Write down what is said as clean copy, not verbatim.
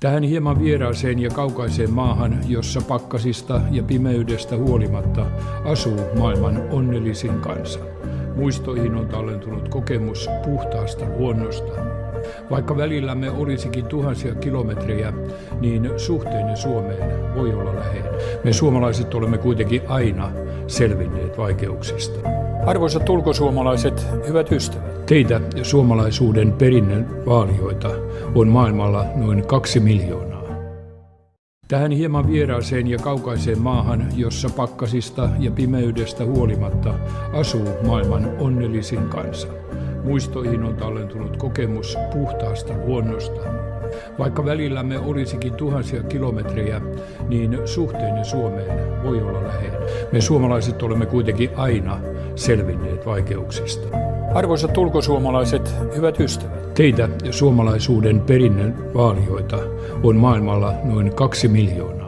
Tähän hieman vieraaseen ja kaukaiseen maahan, jossa pakkasista ja pimeydestä huolimatta asuu maailman onnellisin kansa. Muistoihin on tallentunut kokemus puhtaasta luonnosta. Vaikka välillämme olisikin tuhansia kilometrejä, niin suhteenne Suomeen voi olla läheinen. Me suomalaiset olemme kuitenkin aina selvinneet vaikeuksista. Arvoisat ulkosuomalaiset, hyvät ystävät. Teitä ja suomalaisuuden perinnön vaalijoita on maailmalla noin 2 miljoonaa. Tähän hieman vieraaseen ja kaukaiseen maahan, jossa pakkasista ja pimeydestä huolimatta asuu maailman onnellisin kansa. Muistoihin on tallentunut kokemus puhtaasta luonnosta. Vaikka välillämme olisikin tuhansia kilometrejä, niin suhteenne Suomeen voi olla läheinen. Me suomalaiset olemme kuitenkin aina selvinneet vaikeuksista. Arvoisat ulkosuomalaiset, hyvät ystävät. Teitä ja suomalaisuuden perinnön vaalijoita on maailmalla noin 2 miljoonaa.